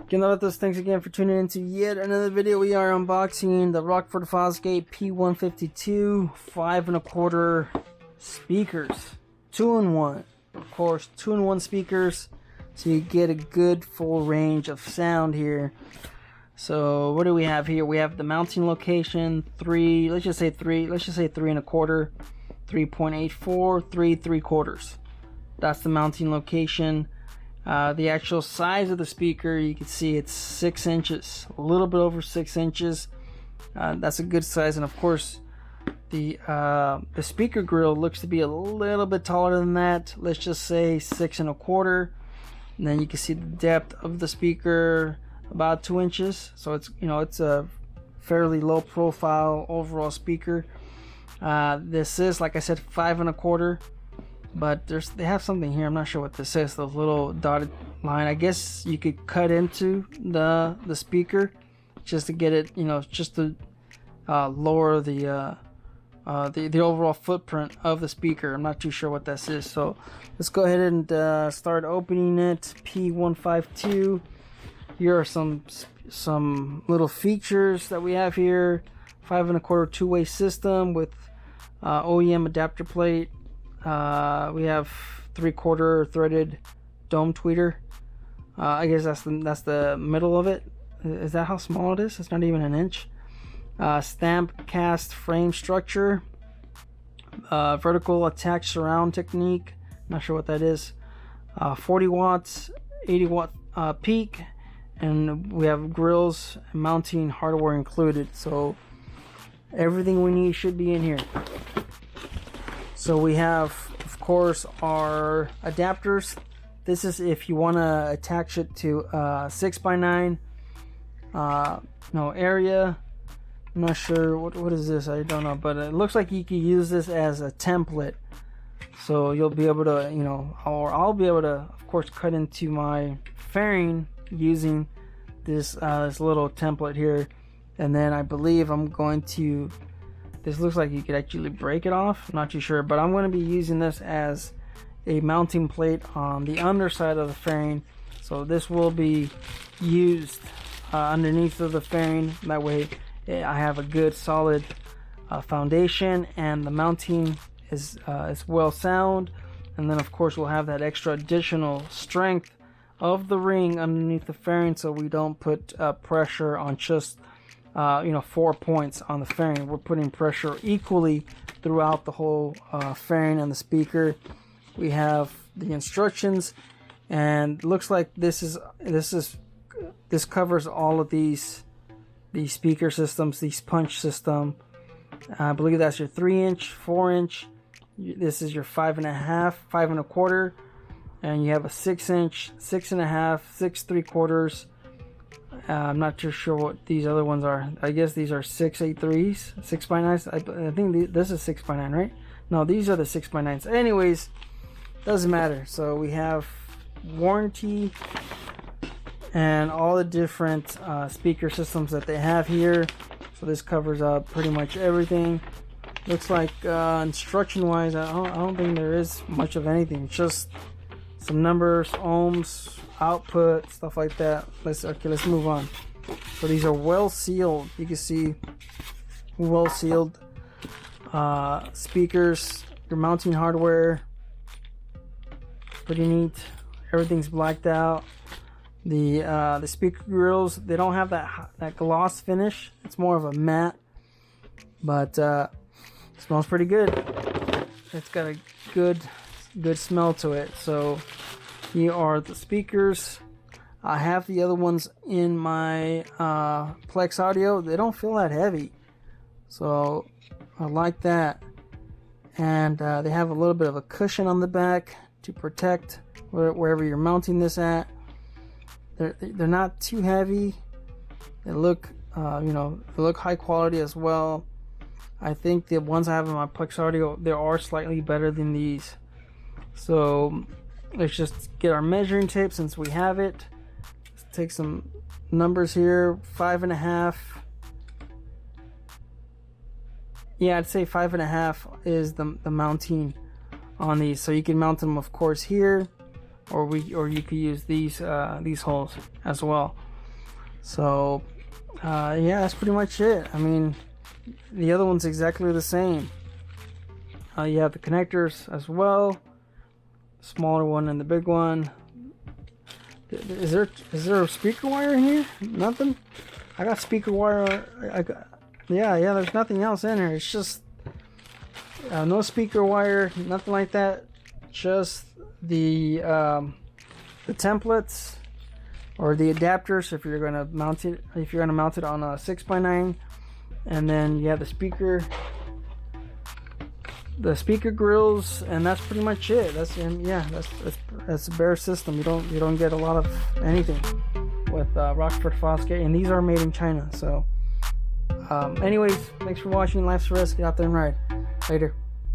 Getting about those, thanks again for tuning into yet another video. We are unboxing the Rockford Fosgate P152 5¼ speakers, 2-in-1. Of course, 2-in-1 speakers, so you get a good full range of sound here. So what do we have here? We have the mounting location, let's just say 3¼ 3.84, 3¾ That's the mounting location. The actual size of the speaker, you can see it's 6 inches, a little bit over 6 inches. That's a good size, and of course the speaker grill looks to be a little bit taller than that. Let's just say 6¼ and then you can see the depth of the speaker, about 2 inches. So it's, you know, it's a fairly low profile overall speaker. This is, like I said, 5¼ but they have something here. I'm not sure what this is. The little dotted line. I guess you could cut into the speaker just to get it, you know, just to lower the overall footprint of the speaker. I'm not too sure what this is. So let's go ahead and start opening it. P152. Here are some little features that we have here. 5¼ two-way system with OEM adapter plate. We have 3/4 threaded dome tweeter. I guess that's the middle of it. Is that how small it is? It's not even an inch. Stamp cast frame structure. Vertical attached surround technique. Not sure what that is. 40 watts, 80 watt peak, and we have grills and mounting hardware included. So everything we need should be in here. So we have, of course, our adapters. This is if you want to attach it to 6x9 area. I'm not sure what is this. I don't know, but it looks like you can use this as a template. So you'll be able to, you know, or I'll be able to, of course, cut into my fairing using this this little template here, and then I believe I'm going to. This looks like you could actually break it off. I'm not too sure, but I'm going to be using this as a mounting plate on the underside of the fairing. So this will be used underneath of the fairing. That way I have a good solid foundation, and the mounting is well sound. And then of course we'll have that extra additional strength of the ring underneath the fairing, so we don't put pressure on just 4 points on the fairing. We're putting pressure equally throughout the whole fairing and the speaker. We have the instructions, and looks like this covers all of these speaker systems, these punch system. I believe that's your 3-inch, 4-inch. This is your 5½, 5¼ and you have a 6-inch, 6½, 6¾ I'm not too sure what these other ones are. I guess these are 6/8-3s, 6x9s. I think this is 6x9, right? No, these are the 6x9s. Anyways, doesn't matter. So we have warranty and all the different speaker systems that they have here. So this covers up pretty much everything. Looks like instruction-wise, I don't think there is much of anything. Just some numbers, ohms, output, stuff like that. Let's move on. So these are well sealed. You can see well sealed speakers. Your mounting hardware, pretty neat. Everything's blacked out. The speaker grills, they don't have that gloss finish. It's more of a matte, but it smells pretty good. It's got a good smell to it. So here are the speakers. I have the other ones in my Plex Audio. They don't feel that heavy, so I like that. And they have a little bit of a cushion on the back to protect wherever you're mounting this at. They're not too heavy. They look they look high quality as well. I think the ones I have in my Plex Audio, they are slightly better than these. So let's just get our measuring tape since we have it. Let's take some numbers here. 5½. Yeah, I'd say 5½ is the mounting on these. So you can mount them, of course, here, or you could use these holes as well. So yeah, that's pretty much it. I mean, the other one's exactly the same. You have the connectors as well, smaller one and the big one. Is there a speaker wire in here? Nothing. I got speaker wire. Yeah, there's nothing else in here. It's just no speaker wire, nothing like that. Just the templates or the adapters if you're gonna mount it. If you're gonna mount it on a 6x9, and then you have the speaker grills, and that's pretty much it. That's a bare system. You don't get a lot of anything with Rockford Fosgate, and these are made in China. So anyways, thanks for watching. Life's a risk. Get out there and ride. Later.